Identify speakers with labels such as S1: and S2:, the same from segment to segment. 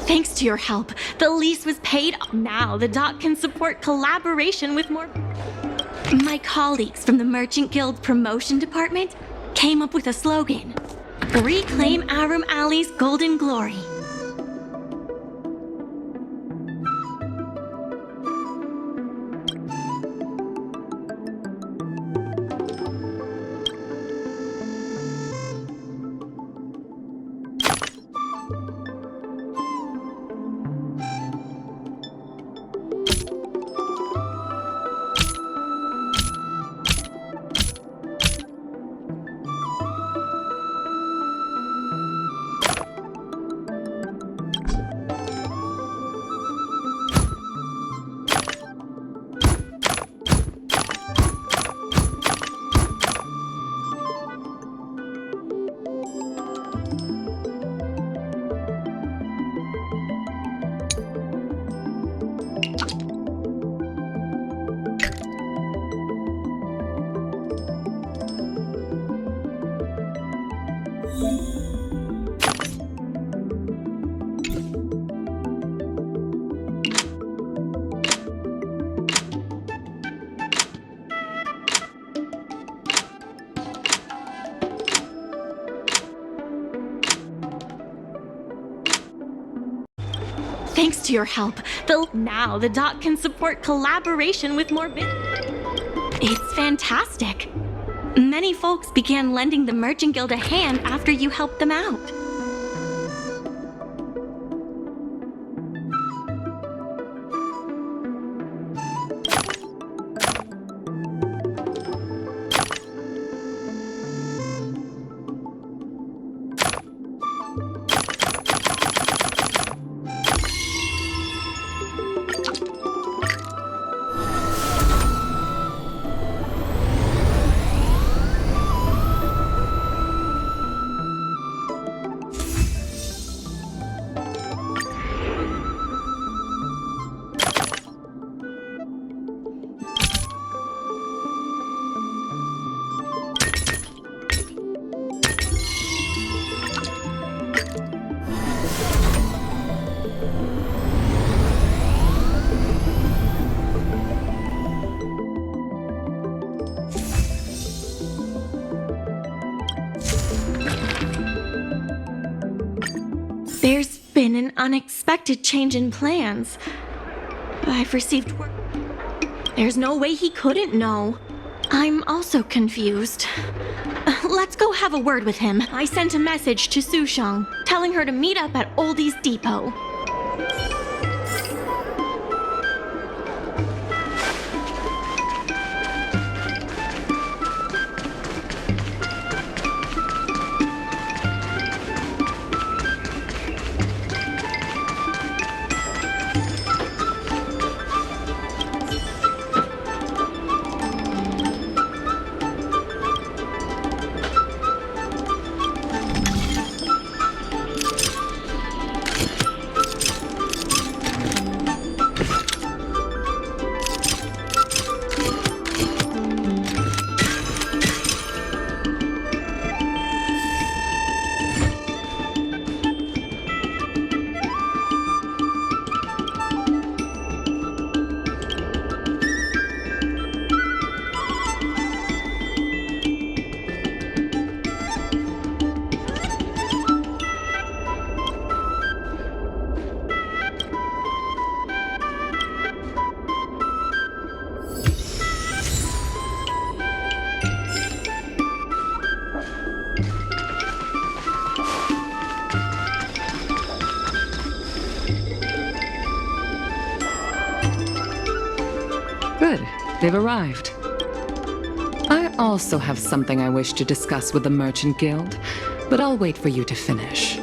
S1: Thanks to your help, the lease was paid. Now the dock can support collaboration with more... My colleagues from the Merchant Guild Promotion Department came up with a slogan: Reclaim Aurum Alley's Golden Glory. Thanks to your help, now the dock can support collaboration with more It's fantastic. Many folks began lending the Merchant Guild a hand after you helped them out. There's been an unexpected change in plans. I've received word. There's no way he couldn't know. I'm also confused. Let's go have a word with him. I sent a message to Sushang, telling her to meet up at Oldie's Depot.
S2: Good. They've arrived. I also have something I wish to discuss with the Merchant Guild, but I'll wait for you to finish.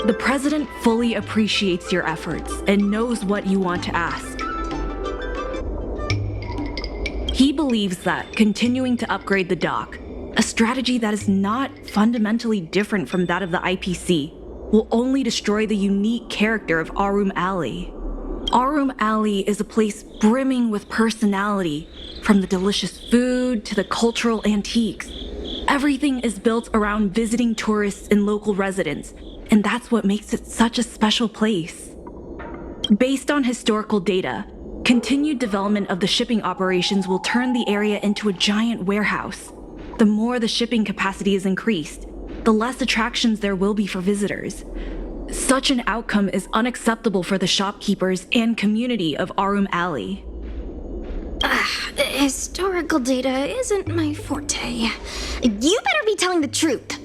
S3: The President fully appreciates your efforts and knows what you want to ask. He believes that continuing to upgrade the dock, a strategy that is not fundamentally different from that of the IPC, will only destroy the unique character of Aurum Alley. Aurum Alley is a place brimming with personality, from the delicious food to the cultural antiques. Everything is built around visiting tourists and local residents, and that's what makes it such a special place. Based on historical data, continued development of the shipping operations will turn the area into a giant warehouse. The more the shipping capacity is increased, the less attractions there will be for visitors. Such an outcome is unacceptable for the shopkeepers and community of Aurum Alley.
S1: Historical data isn't my forte. You better be telling the truth.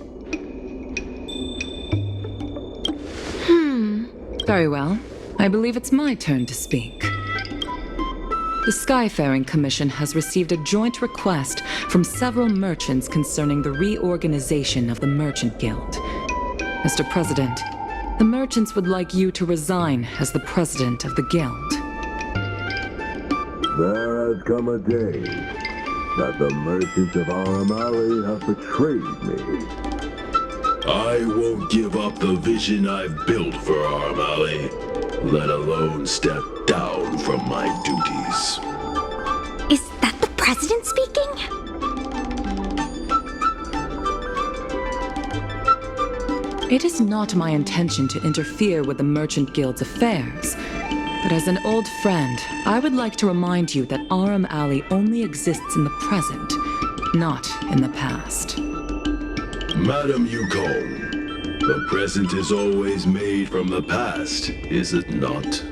S2: Very well. I believe it's my turn to speak. The Skyfaring Commission has received a joint request from several merchants concerning the reorganization of the Merchant Guild. Mr. President, the merchants would like you to resign as the president of the guild.
S4: There has come a day that the merchants of Aurum Alley have betrayed me.
S5: I won't give up the vision I've built for Aurum Alley, let alone step down from my duties.
S1: Is that the president speaking?
S2: It is not my intention to interfere with the Merchant Guild's affairs, but as an old friend, I would like to remind you that Aurum Alley only exists in the present, not in the past.
S5: Madam Yukong, the present is always made from the past, is it not?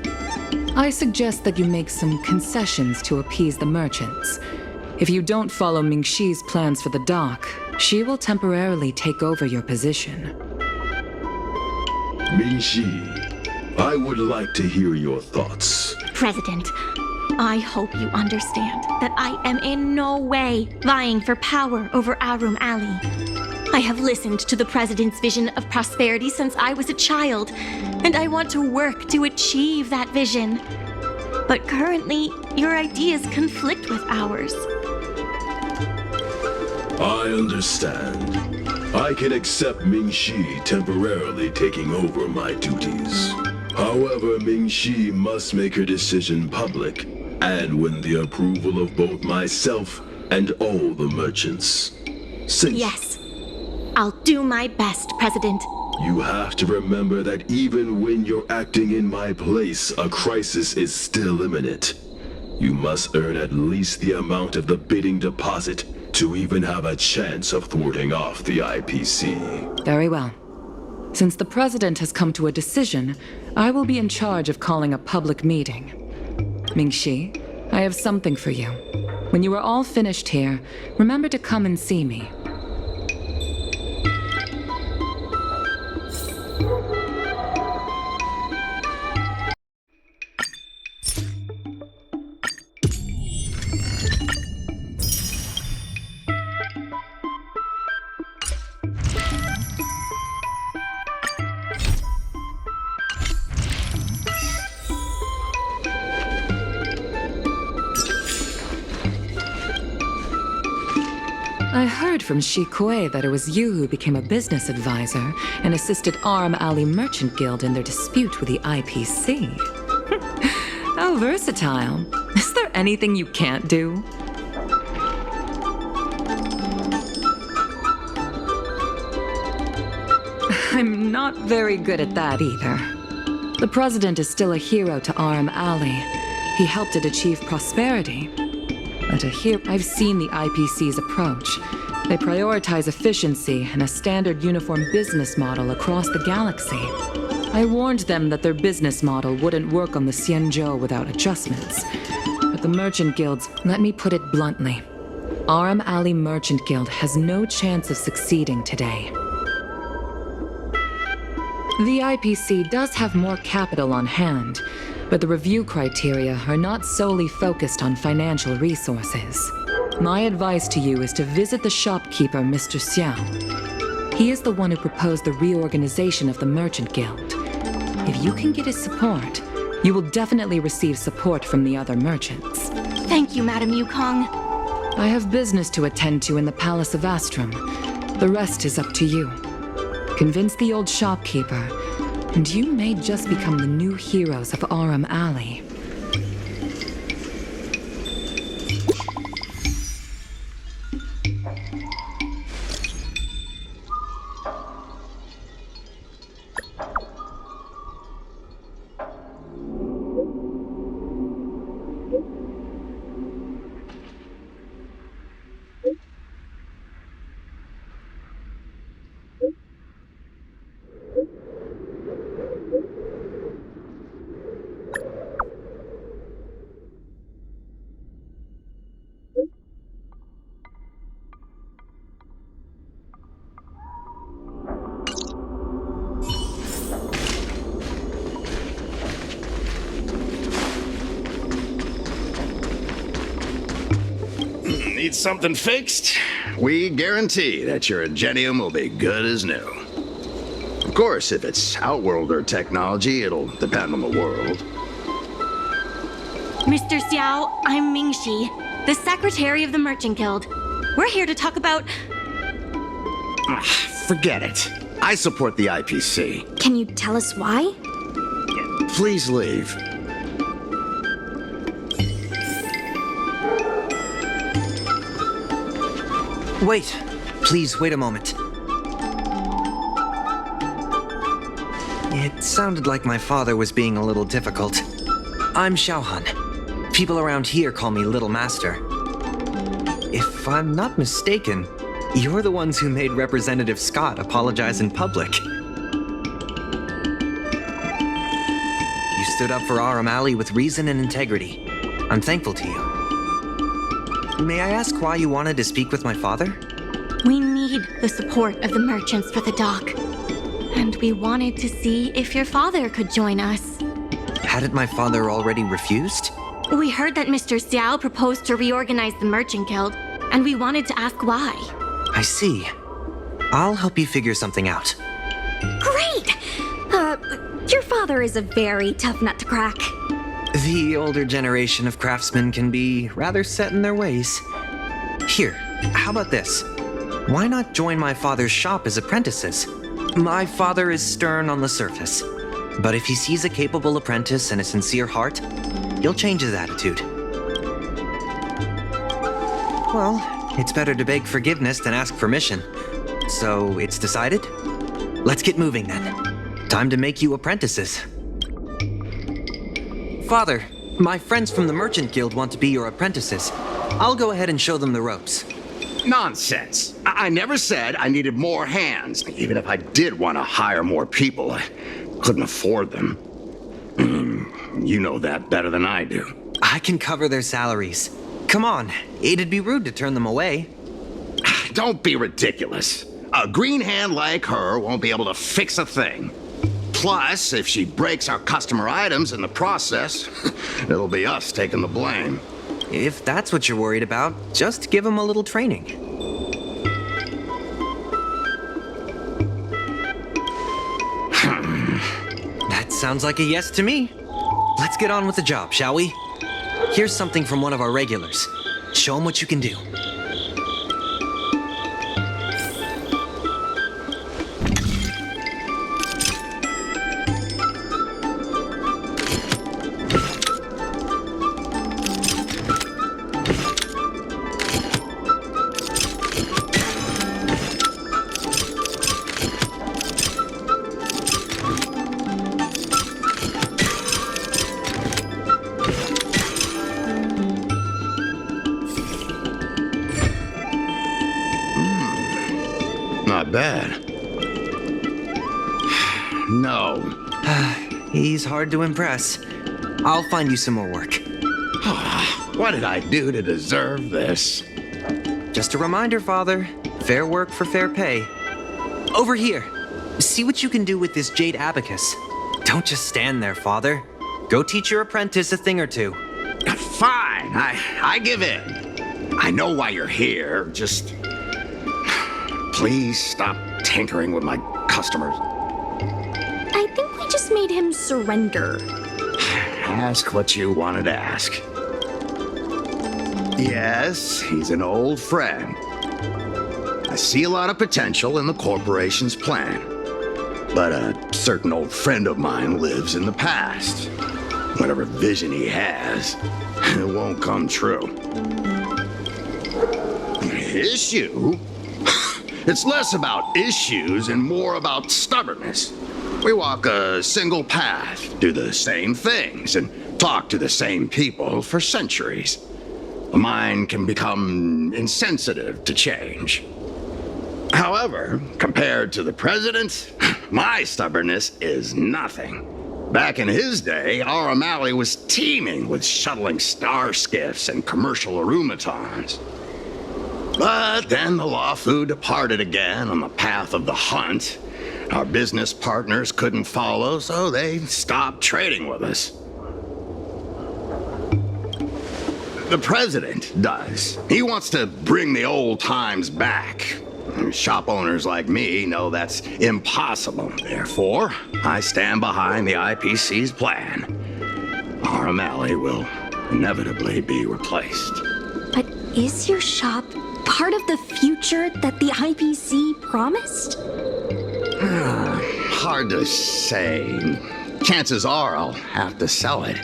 S2: I suggest that you make some concessions to appease the merchants. If you don't follow Mingxi's plans for the dock, she will temporarily take over your position.
S5: Mingxi, I would like to hear your thoughts.
S1: President, I hope you understand that I am in no way vying for power over Aurum Alley. I have listened to the president's vision of prosperity since I was a child, and I want to work to achieve that vision. But currently, your ideas conflict with ours.
S5: I understand. I can accept Mingxi temporarily taking over my duties. However, Mingxi must make her decision public and win the approval of both myself and all the merchants. Since
S1: Yes, I'll do my best, President.
S5: you have to remember that even when you're acting in my place, a crisis is still imminent. You must earn at least the amount of the bidding deposit to even have a chance of thwarting off the IPC.
S2: Very well. Since the president has come to a decision, I will be in charge of calling a public meeting. Mingxi, I have something for you. When you are all finished here, remember to come and see me. I heard from Shi Kuei that it was you who became a business advisor and assisted Aurum Alley Merchant Guild in their dispute with the IPC. How versatile. Is there anything you can't do? I'm not very good at that either. The president is still a hero to Aurum Alley. He helped it achieve prosperity. I've seen the IPC's approach. They prioritize efficiency and a standard uniform business model across the galaxy. I warned them that their business model wouldn't work on the Xianzhou without adjustments. But the Merchant Guilds, let me put it bluntly, Aurum Alley Merchant Guild has no chance of succeeding today. The IPC does have more capital on hand, but the review criteria are not solely focused on financial resources. My advice to you is to visit the shopkeeper, Mr. Xiao. He is the one who proposed the reorganization of the Merchant Guild. If you can get his support, you will definitely receive support from the other merchants.
S1: Thank you, Madam Yukong.
S2: I have business to attend to in the Palace of Astrum. The rest is up to you. Convince the old shopkeeper, and you may just become the new heroes of Aurum Alley.
S6: Need something fixed? We guarantee that your Ingenium will be good as new. Of course, if it's Outworlder technology, it'll depend on the world.
S1: Mr. Xiao, I'm Mingxi, the secretary of the Merchant Guild. We're here to talk about...
S6: Forget it. I support the IPC.
S7: Can you tell us why?
S6: Please leave.
S8: Wait. Please, wait a moment. It sounded like my father was being a little difficult. I'm Xiaohan. People around here call me Little Master. If I'm not mistaken, you're the ones who made Representative Scott apologize in public. You stood up for Aurum Alley with reason and integrity. I'm thankful to you. May I ask why you wanted to speak with my father?
S1: We need the support of the merchants for the dock. And we wanted to see if your father could join us.
S8: Hadn't my father already refused?
S1: We heard that Mr. Xiao proposed to reorganize the Merchant Guild, and we wanted to ask why.
S8: I see. I'll help you figure something out.
S7: Great! Your father is a very tough nut to crack.
S8: The older generation of craftsmen can be rather set in their ways. Here, how about this? Why not join my father's shop as apprentices? My father is stern on the surface, but if he sees a capable apprentice and a sincere heart, he'll change his attitude. Well, it's better to beg forgiveness than ask permission. So it's decided? Let's get moving then. Time to make you apprentices. Father, my friends from the Merchant Guild want to be your apprentices. I'll go ahead and show them the ropes.
S6: Nonsense. I never said I needed more hands. Even if I did want to hire more people, I couldn't afford them. You know that better than I do.
S8: I can cover their salaries. Come on, it'd be rude to turn them away.
S6: Don't be ridiculous. A green hand like her won't be able to fix a thing. Plus, if she breaks our customer items in the process, it'll be us taking the blame.
S8: If that's what you're worried about, just give them a little training. That sounds like a yes to me. Let's get on with the job, shall we? Here's something from one of our regulars. Show them what you can do.
S6: Not bad. No.
S8: He's hard to impress. I'll find you some more work.
S6: What did I do to deserve this?
S8: Just a reminder, Father. Fair work for fair pay. Over here. See what you can do with this jade abacus. Don't just stand there, Father. Go teach your apprentice a thing or two.
S6: Fine, I give in. I know why you're here, just... Please stop tinkering with my customers.
S7: I think we just made him surrender.
S6: Ask what you wanted to ask. Yes, he's an old friend. I see a lot of potential in the corporation's plan. But a certain old friend of mine lives in the past. Whatever vision he has, it won't come true. Issue? It's less about issues and more about stubbornness. We walk a single path, do the same things, and talk to the same people for centuries. The mind can become insensitive to change. However, compared to the president, my stubbornness is nothing. Back in his day, Aurum Alley was teeming with shuttling star skiffs and commercial automatons. But then the Lawfu departed again on the path of the hunt. Our business partners couldn't follow, so they stopped trading with us. The president does. He wants to bring the old times back. Shop owners like me know that's impossible. Therefore, I stand behind the IPC's plan. Aurum Alley will inevitably be replaced.
S7: But is your shop part of the future that the IPC promised?
S6: Hard to say. Chances are I'll have to sell it.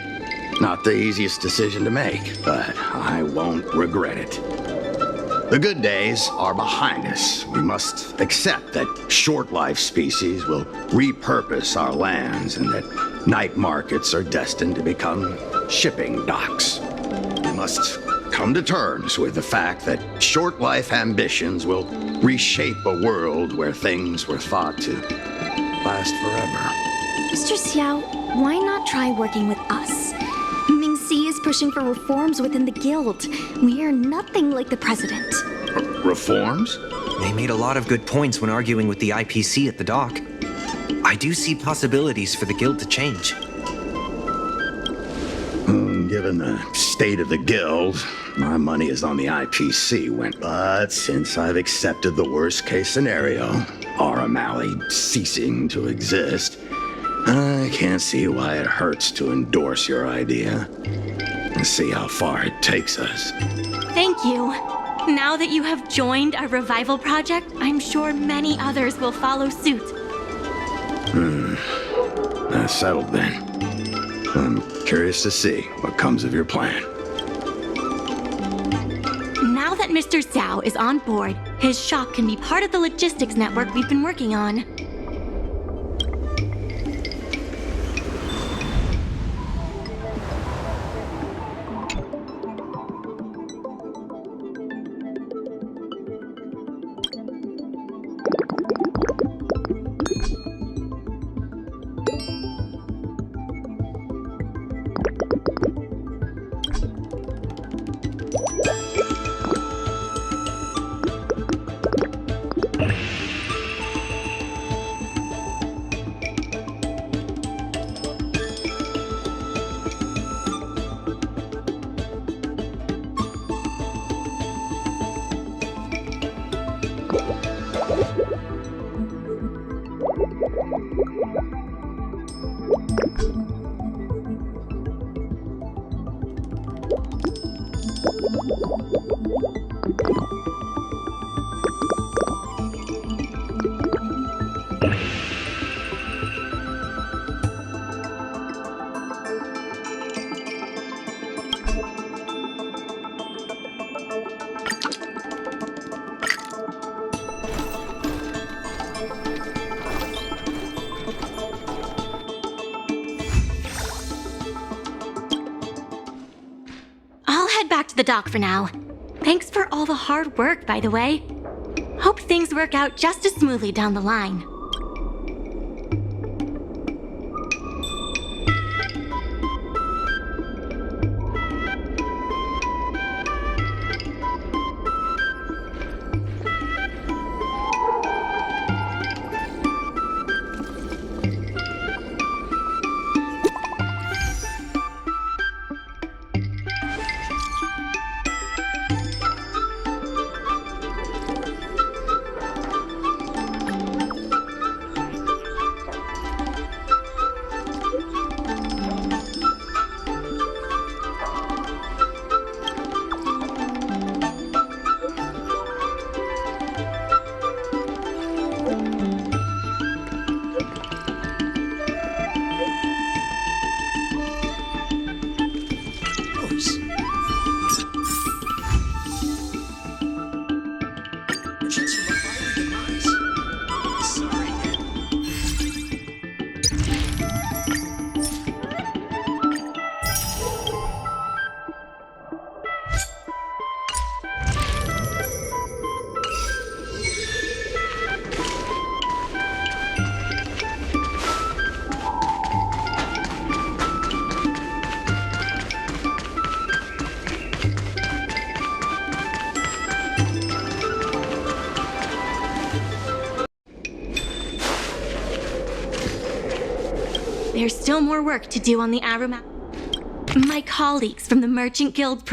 S6: Not the easiest decision to make, but I won't regret it. The good days are behind us. We must accept that short-life species will repurpose our lands and that night markets are destined to become shipping docks. We must come to terms with the fact that short-life ambitions will reshape a world where things were thought to last forever.
S7: Mr. Xiao, why not try working with us? Ming-Si is pushing for reforms within the guild. We are nothing like the president.
S6: Reforms?
S8: They made a lot of good points when arguing with the IPC at the dock. I do see possibilities for the guild to change.
S6: Given the state of the guild, my money is on the IPC. But since I've accepted the worst-case scenario, Aurum Alley ceasing to exist, I can't see why it hurts to endorse your idea and see how far it takes us.
S1: Thank you. Now that you have joined our revival project, I'm sure many others will follow suit.
S6: That's settled then. I'm curious to see what comes of your plan.
S1: Now that Mr. Xiao is on board, his shop can be part of the logistics network we've been working on. Back to the dock for now. Thanks for all the hard work, by the way. Hope things work out just as smoothly down the line. There's still more work to do on the Aurum. My colleagues from the Merchant Guild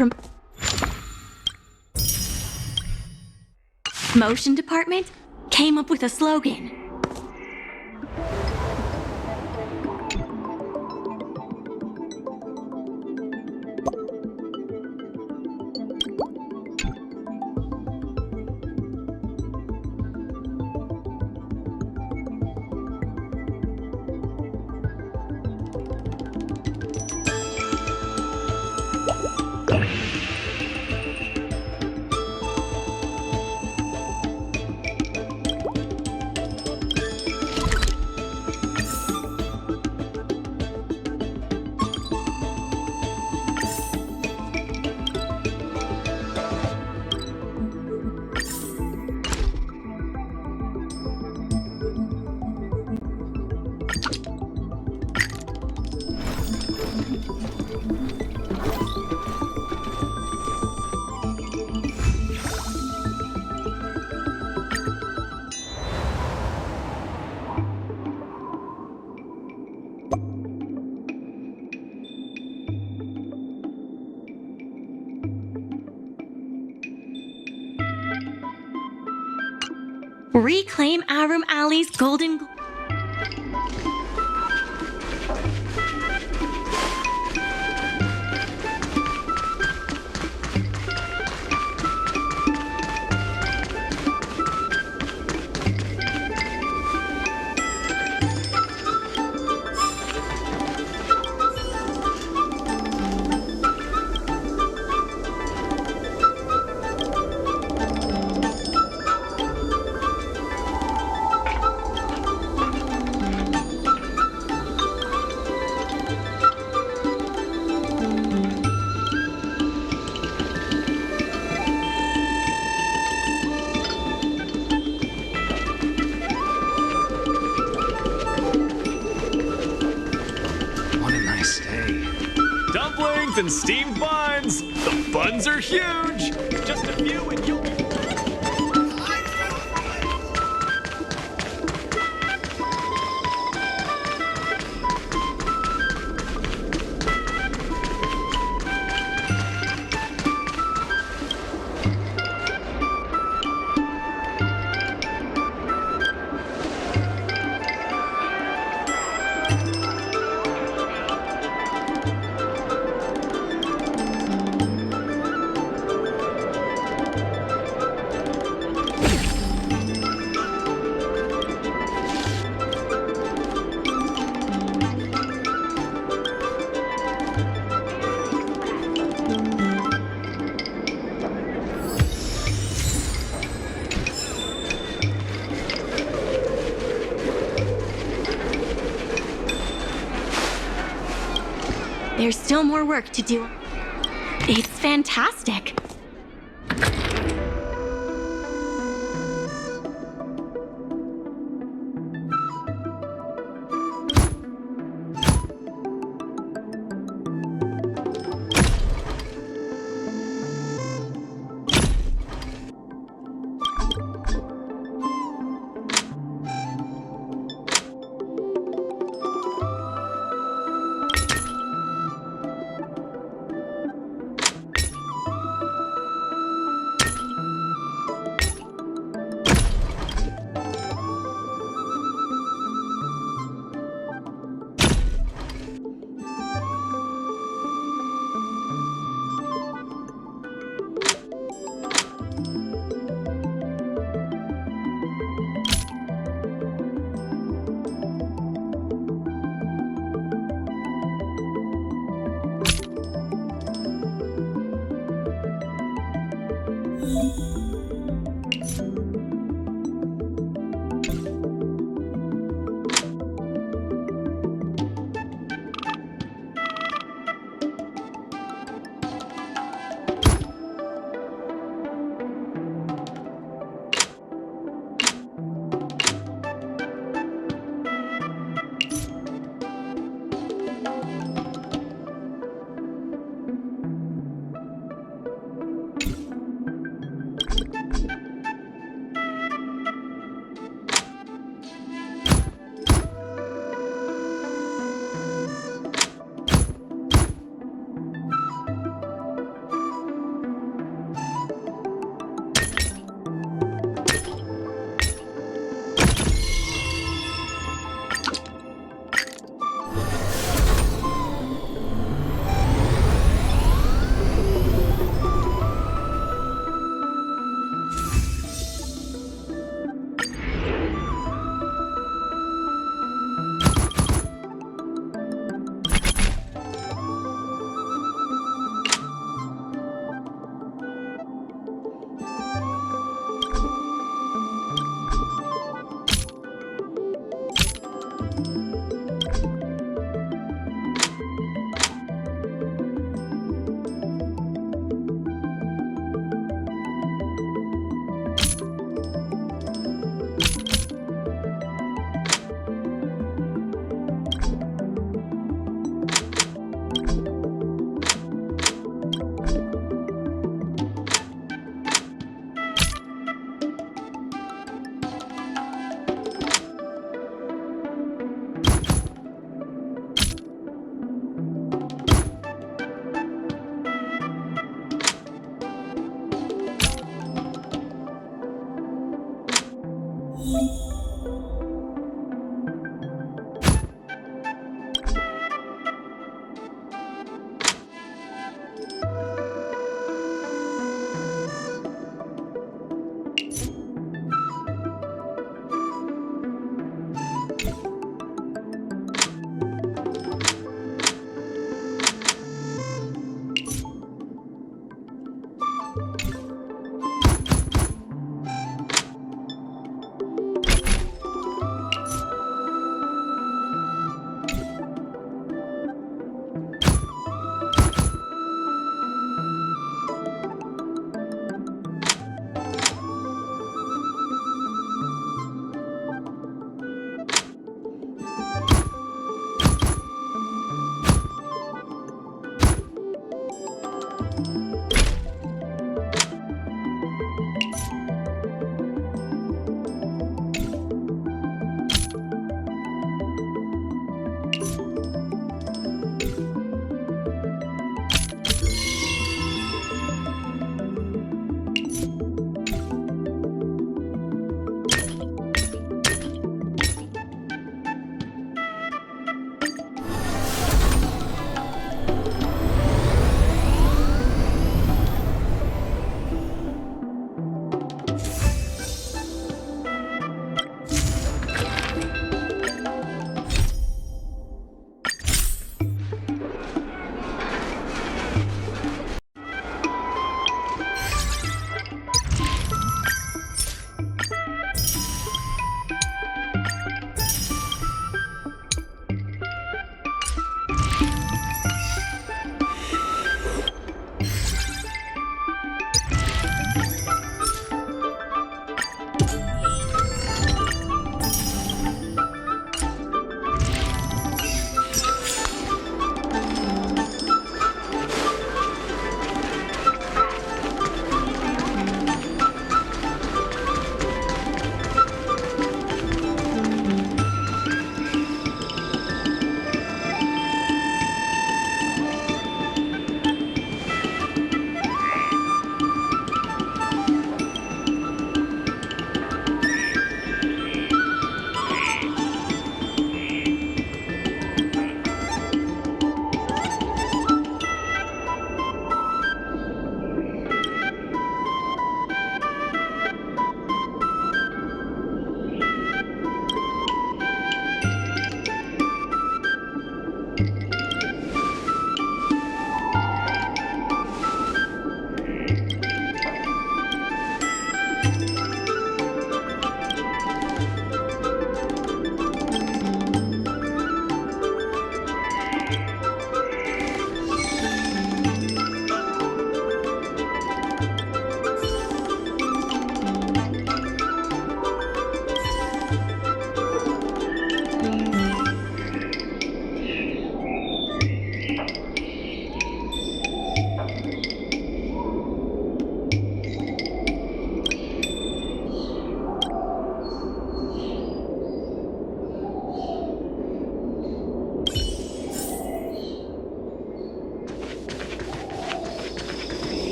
S1: Motion department came up with a slogan. Reclaim Aurum Alley's golden...
S9: Dumplings and steamed buns! The buns are huge! Just a few and you'll be...
S1: There's still more work to do. It's fantastic.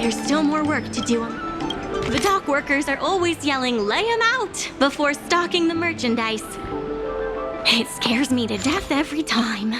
S1: There's still more work to do. The dock workers are always yelling, "Lay 'em out!" before stocking the merchandise. It scares me to death every time.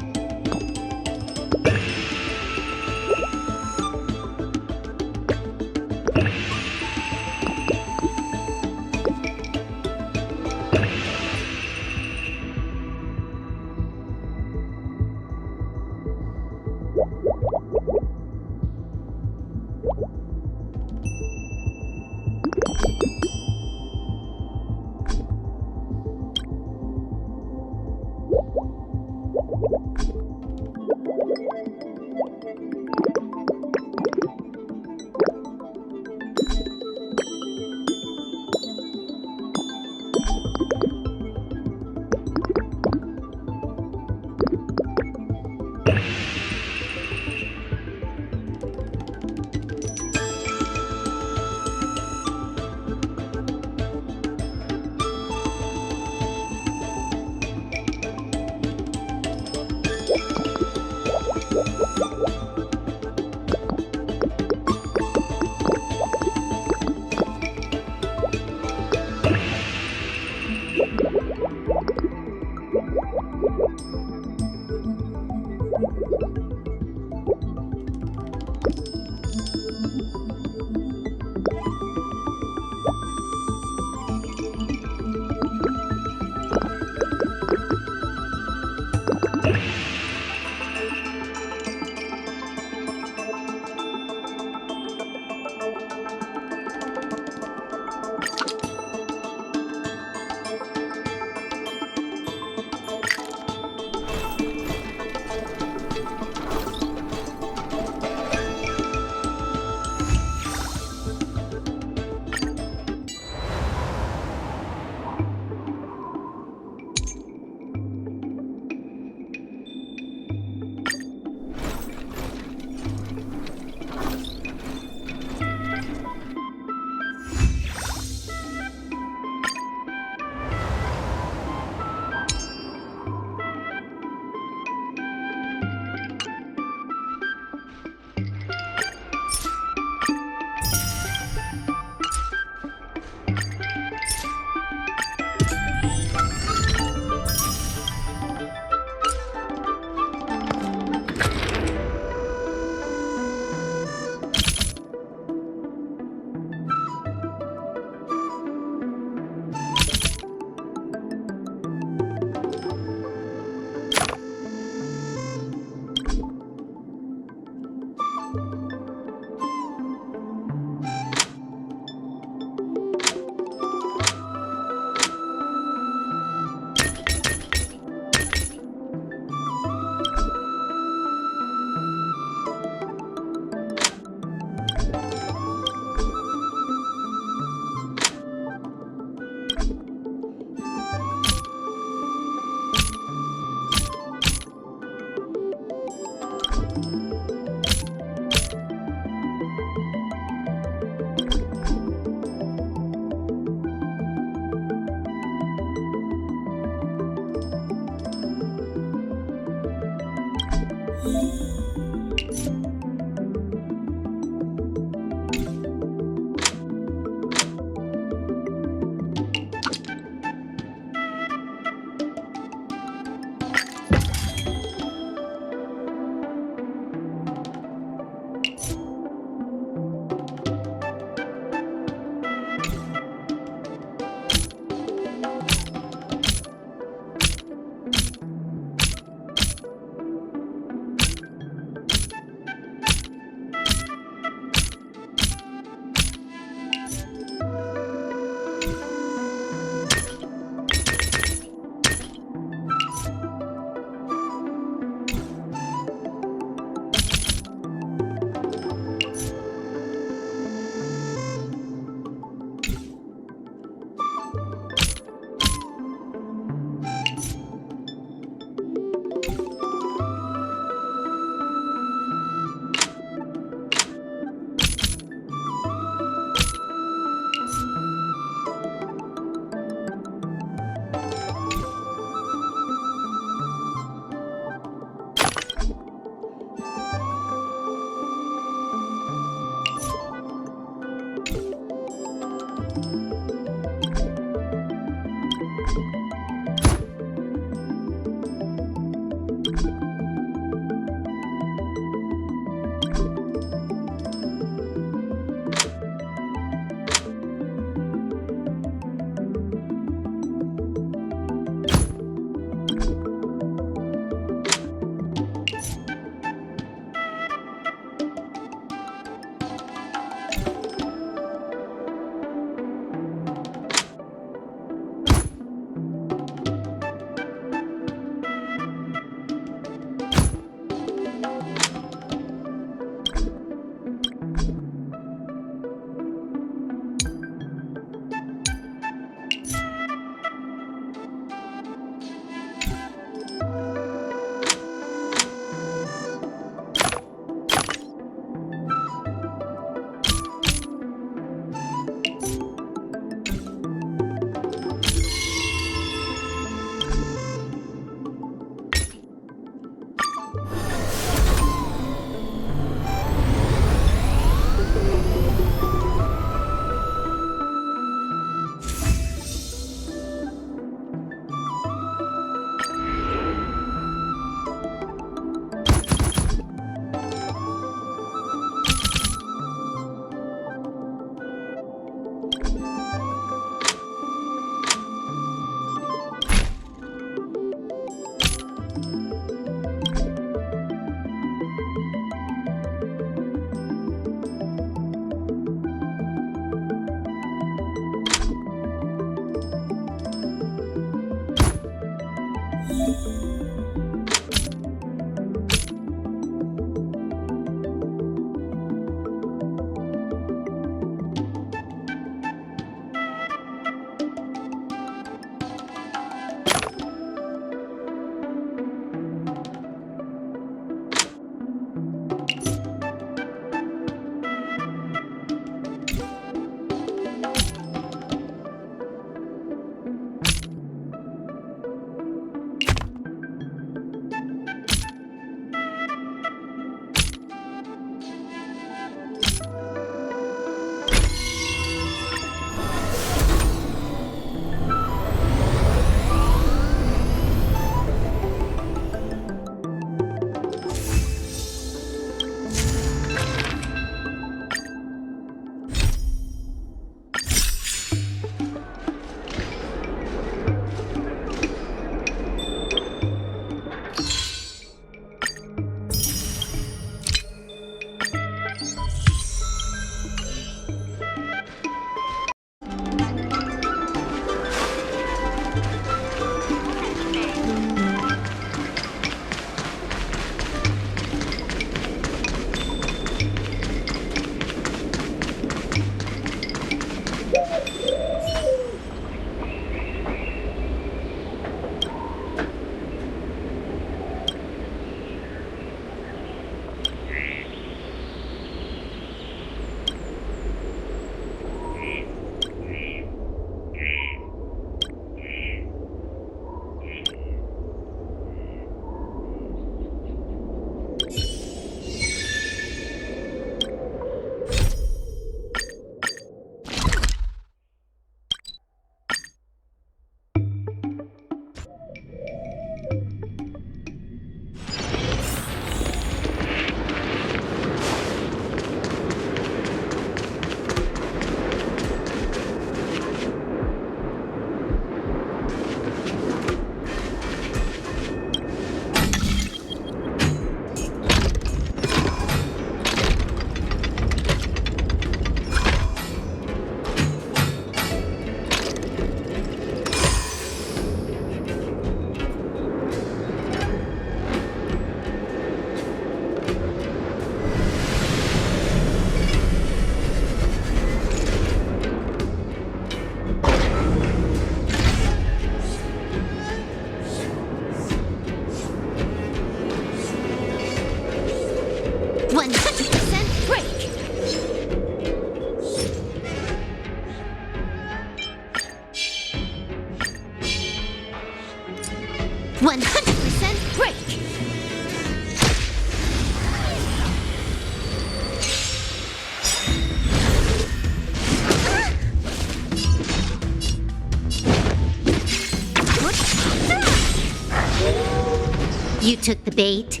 S10: took the bait.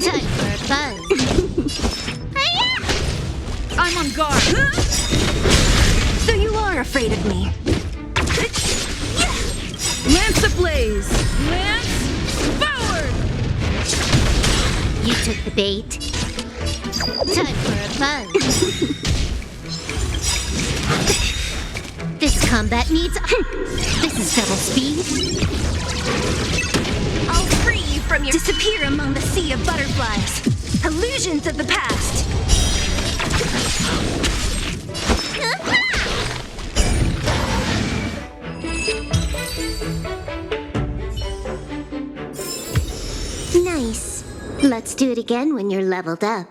S10: Time for a buzz.
S3: I'm on guard.
S1: So you are afraid of me.
S3: Lance ablaze! Lance forward!
S10: You took the bait. Time for a buzz. This combat needs... This is double speed.
S1: I'll free you from your disappear among the sea of butterflies. Illusions of the past.
S10: Nice. Let's do it again when you're leveled up.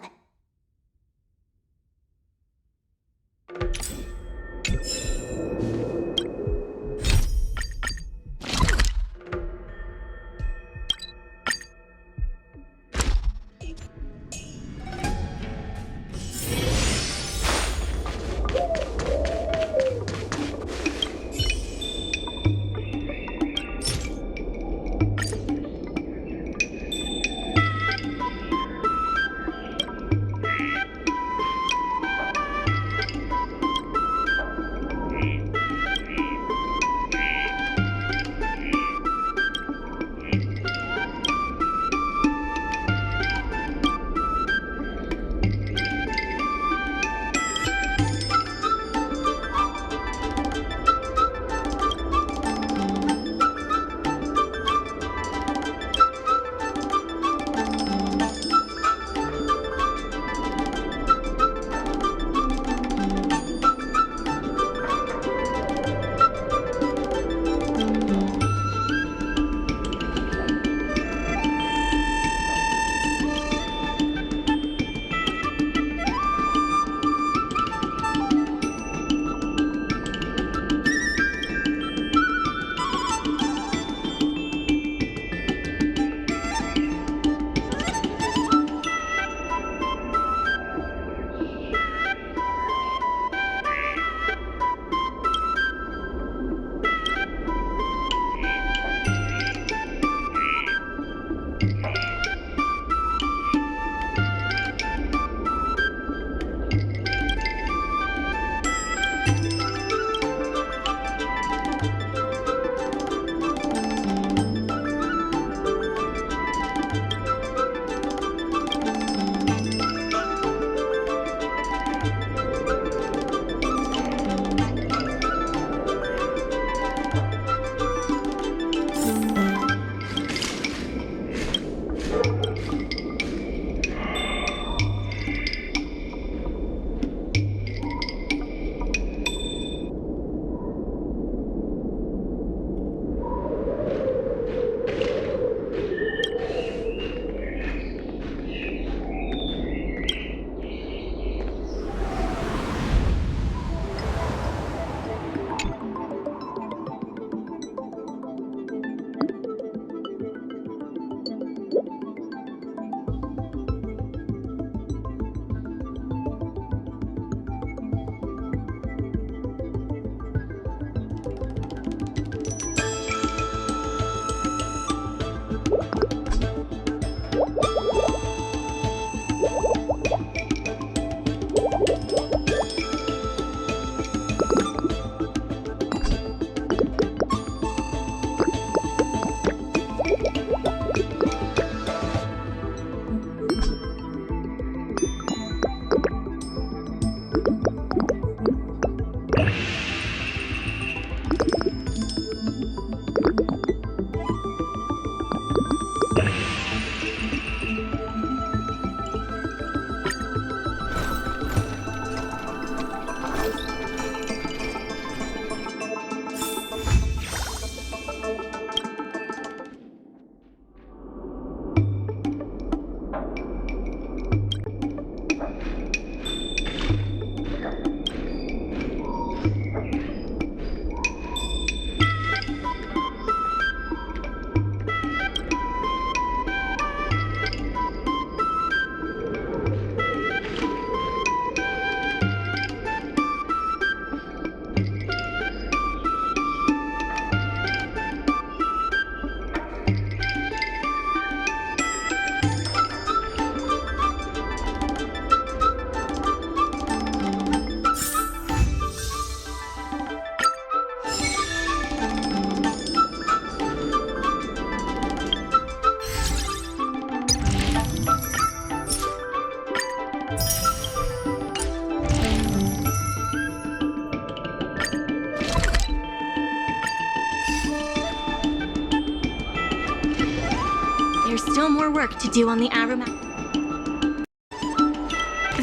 S1: there's still more work to do on the Aurum.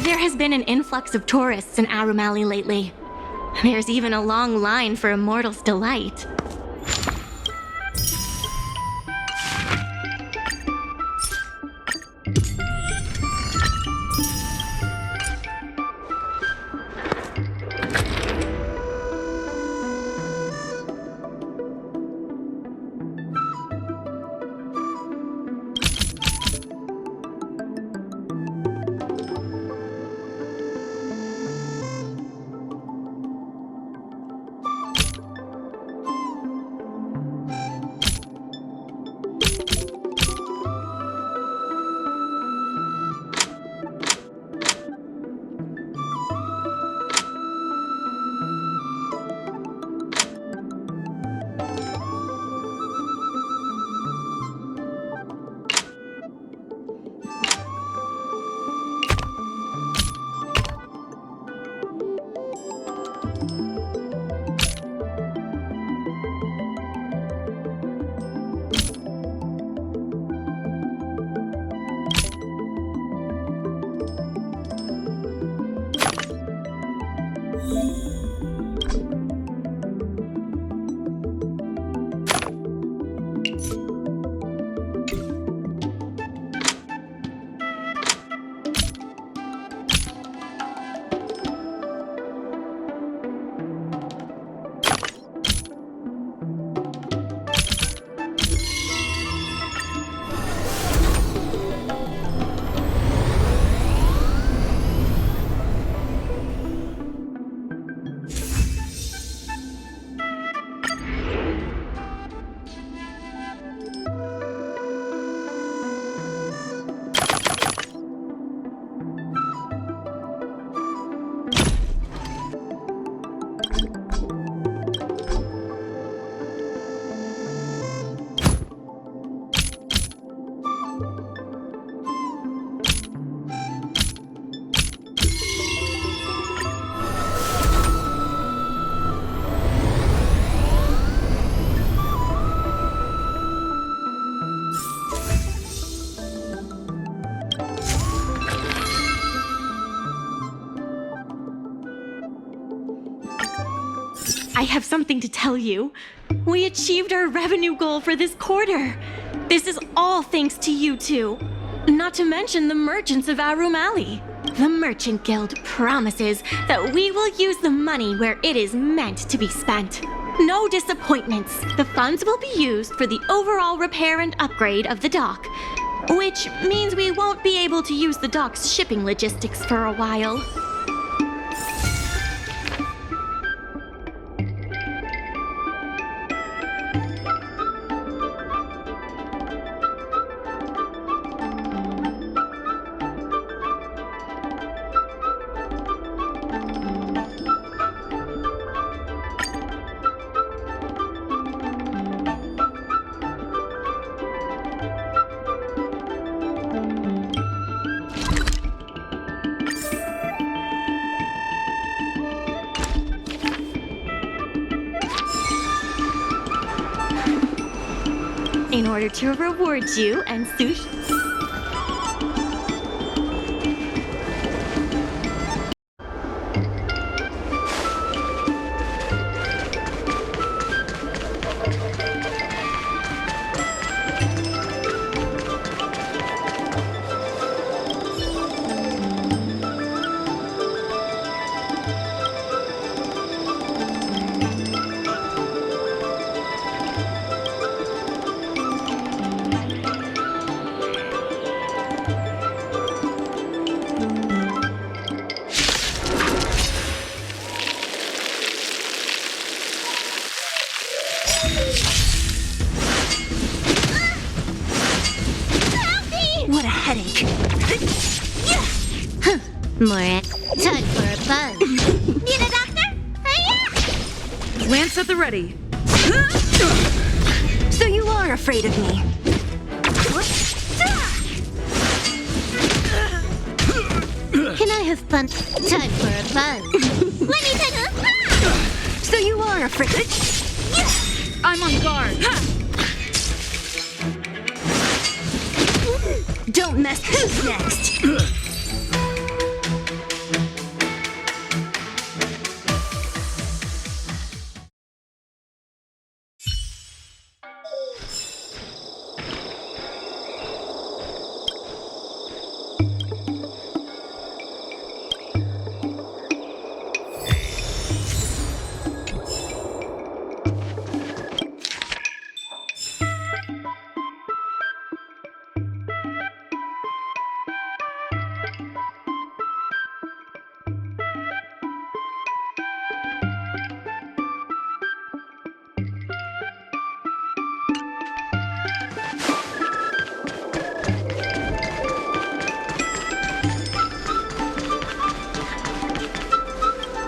S1: There has been an influx of tourists in Aurum Alley lately. There's even a long line for Immortal's Delight. I have something to tell you. We achieved our revenue goal for this quarter. This is all thanks to you two. Not to mention the merchants of Aurum Alley. The Merchant Guild promises that we will use the money where it is meant to be spent. No disappointments. The funds will be used for the overall repair and upgrade of the dock, which means we won't be able to use the dock's shipping logistics for a while. In order to reward you and Sushi.
S10: What a headache. More time for a buzz. Need a doctor? Hiya!
S3: Lance at the ready.
S10: So you are afraid of me. Can I have fun? Time for a buzz. Let me take a... So you are afraid.
S3: I'm on guard.
S10: Don't mess. Who's next?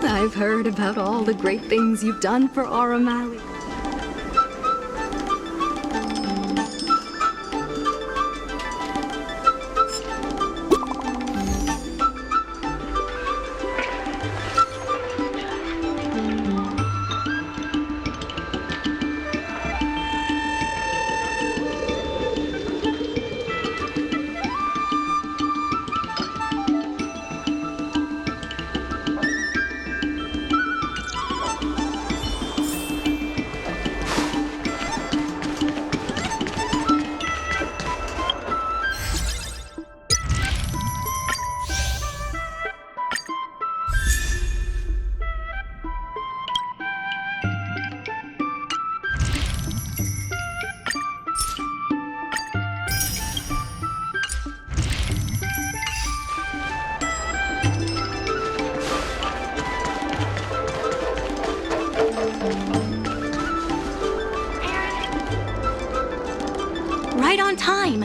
S2: I've heard about all the great things you've done for Aurum Alley.
S1: Right on time.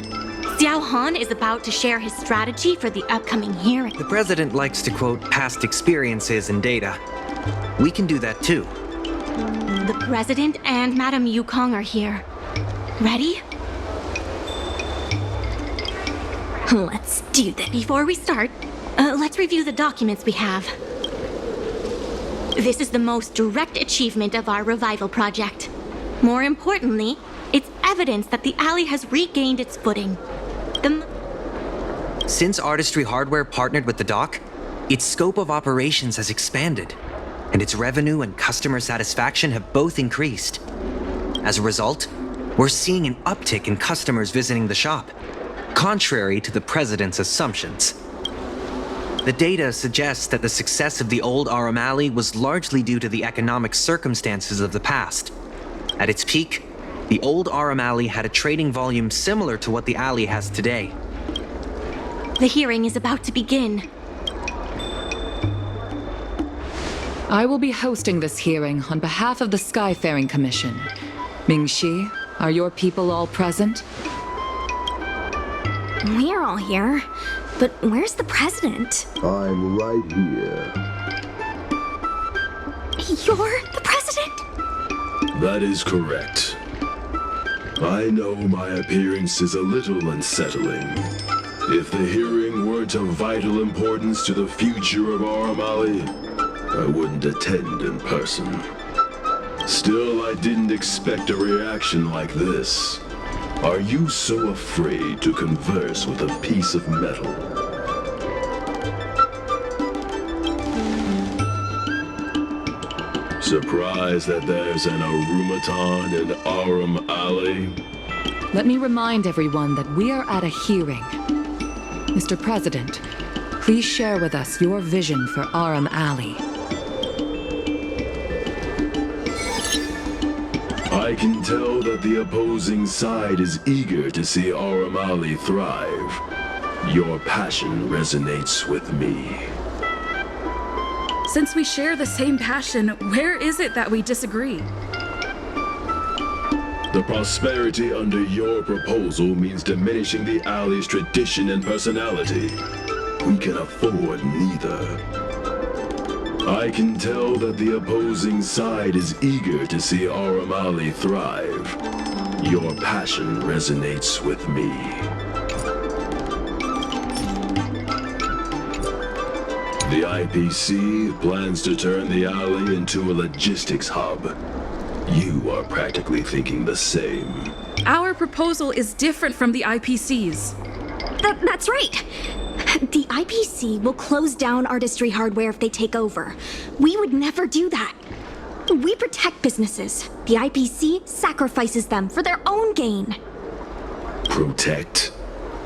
S1: Xiao Han is about to share his strategy for the upcoming hearing.
S8: The president likes to quote past experiences and data. We can do that too.
S1: The president and Madame Yukong are here. Ready?
S7: Let's do this.
S1: Before we start, let's review the documents we have. This is the most direct achievement of our revival project. More importantly, it's evidence that the alley has regained its footing.
S8: Since Artistry Hardware partnered with the dock, its scope of operations has expanded, and its revenue and customer satisfaction have both increased. As a result, we're seeing an uptick in customers visiting the shop, contrary to the president's assumptions. The data suggests that the success of the old Aurum Alley was largely due to the economic circumstances of the past. At its peak, the old Aurum Alley had a trading volume similar to what the alley has today.
S1: The hearing is about to begin.
S2: I will be hosting this hearing on behalf of the Skyfaring Commission. Ming-Shi, are your people all present?
S7: We're all here, but where's the president?
S4: I'm right here.
S7: You're the president?
S5: That is correct. I know my appearance is a little unsettling. If the hearing weren't of vital importance to the future of Aurum Alley, I wouldn't attend in person. Still, I didn't expect a reaction like this. Are you so afraid to converse with a piece of metal? Surprised that there's an Aurumaton in Aurum Alley?
S2: Let me remind everyone that we are at a hearing. Mr. President, please share with us your vision for Aurum Alley.
S5: I can tell that the opposing side is eager to see Aurum Alley thrive. Your passion resonates with me.
S3: Since we share the same passion, where is it that we disagree?
S5: The prosperity under your proposal means diminishing the alley's tradition and personality. We can afford neither. I can tell that the opposing side is eager to see Aurum Alley thrive. Your passion resonates with me. The IPC plans to turn the alley into a logistics hub. You are practically thinking the same.
S3: Our proposal is different from the IPC's.
S7: That's right. The IPC will close down artistry hardware if they take over. We would never do that. We protect businesses. The IPC sacrifices them for their own gain.
S5: Protect?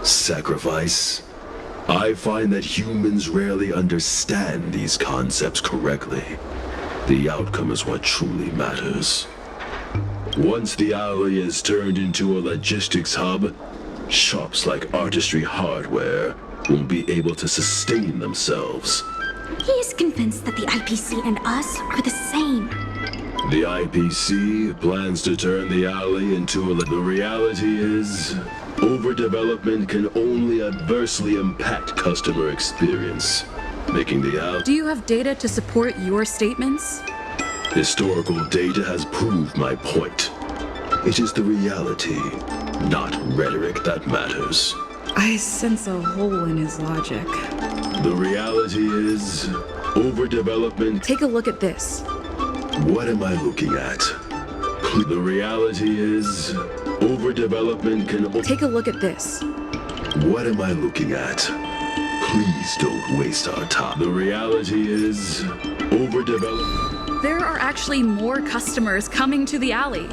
S5: Sacrifice? I find that humans rarely understand these concepts correctly. The outcome is what truly matters. Once the alley is turned into a logistics hub, shops like Artistry Hardware won't be able to sustain themselves.
S7: He is convinced that the IPC and us are the same.
S5: The IPC plans to turn the alley into a... The reality is, overdevelopment can only adversely impact customer experience, making the alley...
S2: Do you have data to support your statements?
S5: Historical data has proved my point. It is the reality, not rhetoric, that matters.
S2: I sense a hole in his logic.
S5: The reality is, overdevelopment...
S2: Take a look at this.
S5: What am I looking at? The reality is, overdevelopment can...
S2: Take a look at this.
S5: What am I looking at? Please don't waste our time. The reality is, overdevelopment...
S11: There are actually more customers coming to the alley.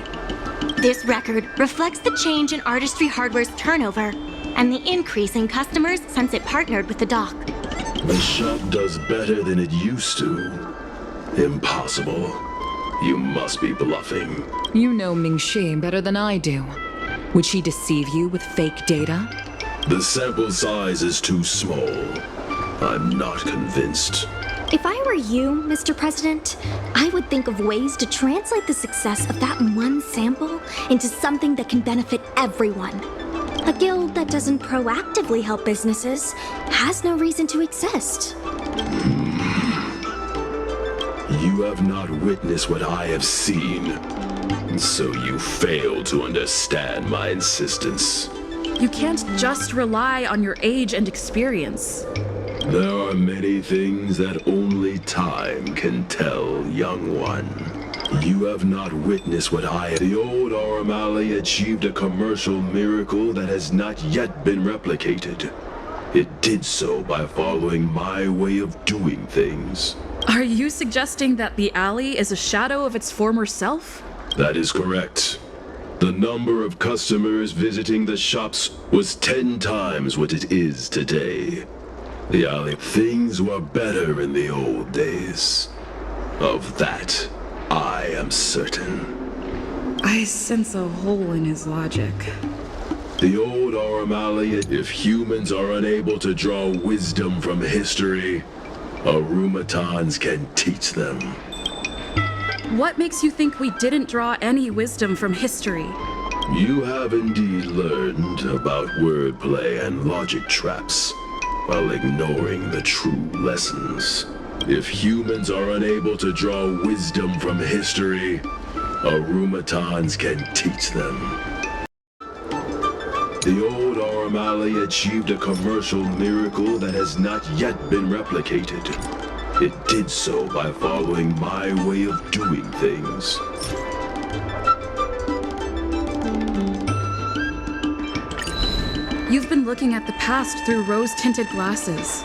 S1: This record reflects the change in Artistry Hardware's turnover and the increase in customers since it partnered with the dock.
S5: The shop does better than it used to. Impossible. You must be bluffing.
S2: You know Ming-Shi better than I do. Would she deceive you with fake data?
S5: The sample size is too small. I'm not convinced.
S7: If I were you, Mr. President, I would think of ways to translate the success of that one sample into something that can benefit everyone. A guild that doesn't proactively help businesses has no reason to exist.
S5: You have not witnessed what I have seen, so you fail to understand my insistence.
S11: You can't just rely on your age and experience.
S5: There are many things that only time can tell, young one. You have not witnessed what I... The old Aurum Alley achieved a commercial miracle that has not yet been replicated. It did so by following my way of doing things.
S11: Are you suggesting that the alley is a shadow of its former self?
S5: That is correct. The number of customers visiting the shops was 10 times what it is today. The alley... Things were better in the old days. Of that, I am certain.
S2: I sense a hole in his logic.
S5: The old Aurum Alley, if humans are unable to draw wisdom from history, Aurumatons can teach them.
S11: What makes you think we didn't draw any wisdom from history?
S5: You have indeed learned about wordplay and logic traps, while ignoring the true lessons. If humans are unable to draw wisdom from history, Aurumatons can teach them. The old Aurum Alley achieved a commercial miracle that has not yet been replicated. It did so by following my way of doing things.
S11: You've been looking at the past through rose-tinted glasses.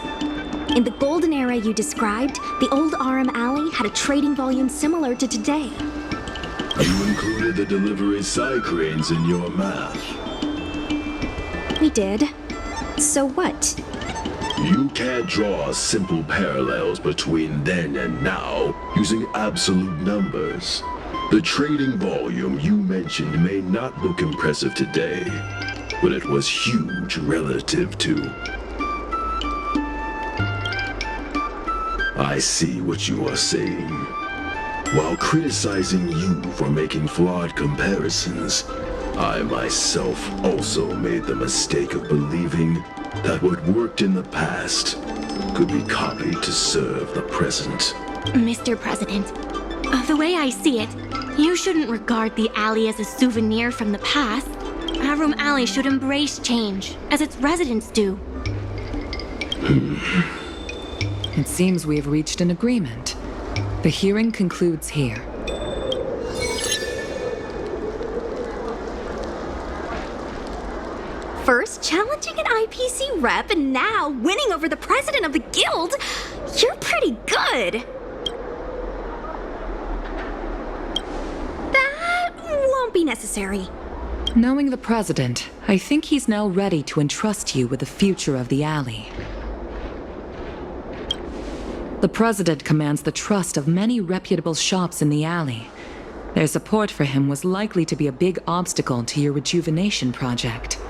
S7: In the golden era you described, the old Aurum Alley had a trading volume similar to today.
S5: You included the delivery side cranes in your math.
S7: We did. So what?
S5: You can't draw simple parallels between then and now using absolute numbers. The trading volume you mentioned may not look impressive today, but it was huge relative to... I see what you are saying. While criticizing you for making flawed comparisons, I myself also made the mistake of believing that what worked in the past could be copied to serve the present.
S1: Mr. President, the way I see it, you shouldn't regard the alley as a souvenir from the past. Aurum Alley should embrace change, as its residents do.
S2: It seems we have reached an agreement. The hearing concludes here.
S7: First challenging an IPC rep and now winning over the president of the guild. You're pretty good. That won't be necessary.
S2: Knowing the president, I think he's now ready to entrust you with the future of the alley. The president commands the trust of many reputable shops in the alley. Their support for him was likely to be a big obstacle to your rejuvenation project.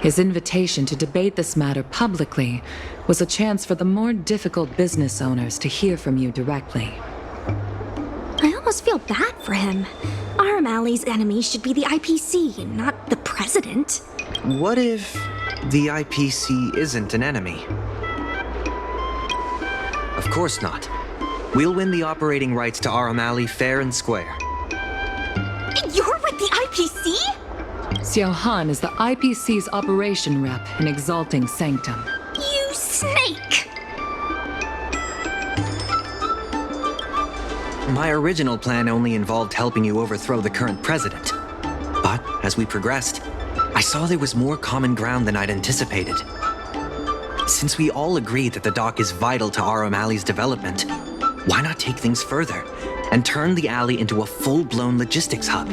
S2: His invitation to debate this matter publicly was a chance for the more difficult business owners to hear from you directly.
S7: I almost feel bad for him. Aurum Alley's enemy should be the IPC, not the president.
S8: What if the IPC isn't an enemy? Of course not. We'll win the operating rights to Aurum Alley fair and square.
S7: You're with the IPC?
S2: Xiao Han is the IPC's operation rep in Exalting Sanctum.
S7: You snake!
S8: My original plan only involved helping you overthrow the current president. But as we progressed, I saw there was more common ground than I'd anticipated. Since we all agree that the dock is vital to Aurum Alley's development, why not take things further and turn the alley into a full-blown logistics hub?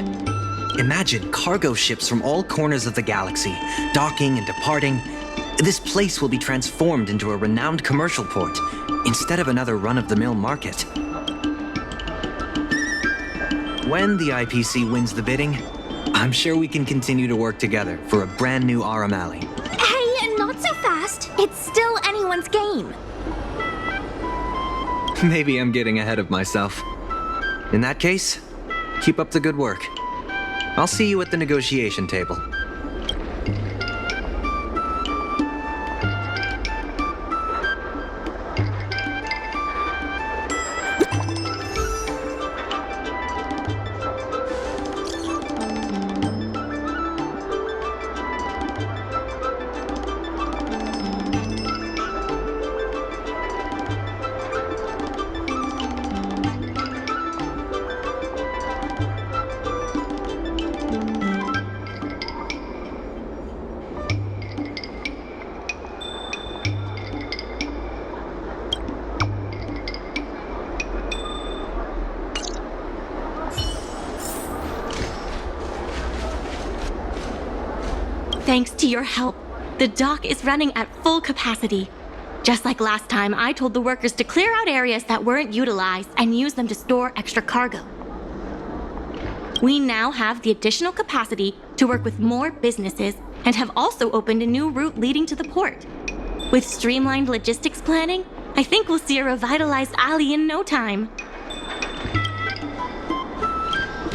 S8: Imagine cargo ships from all corners of the galaxy, docking and departing. This place will be transformed into a renowned commercial port, instead of another run-of-the-mill market. When the IPC wins the bidding, I'm sure we can continue to work together for a brand new Aurum Alley.
S7: Hey, not so fast. It's still anyone's game.
S8: Maybe I'm getting ahead of myself. In that case, keep up the good work. I'll see you at the negotiation table.
S1: Thanks to your help, the dock is running at full capacity. Just like last time, I told the workers to clear out areas that weren't utilized and use them to store extra cargo. We now have the additional capacity to work with more businesses and have also opened a new route leading to the port. With streamlined logistics planning, I think we'll see a revitalized alley in no time.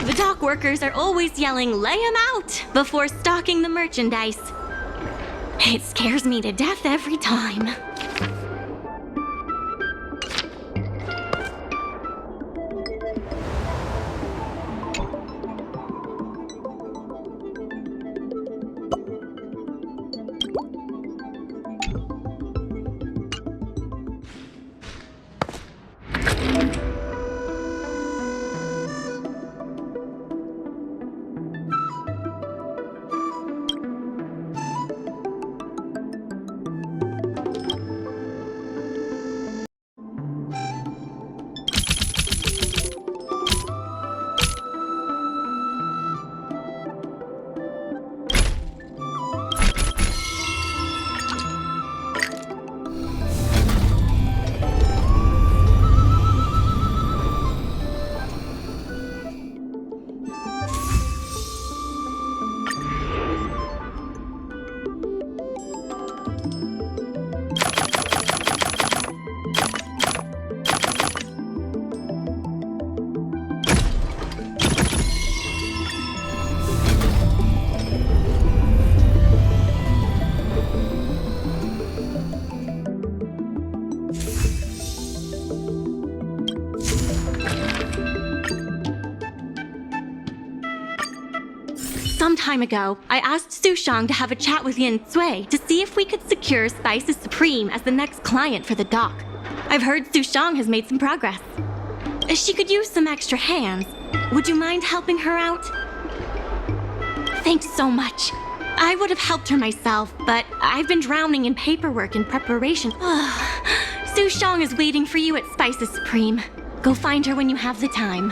S1: The dock workers are always yelling, "Lay 'em out!" before stocking the merchandise. It scares me to death every time. Some time ago, I asked Su Shang to have a chat with Yin Sui to see if we could secure Spices Supreme as the next client for the dock. I've heard Su Shang has made some progress. She could use some extra hands. Would you mind helping her out? Thanks so much. I would have helped her myself, but I've been drowning in paperwork in preparation. Su Shang is waiting for you at Spices Supreme. Go find her when you have the time.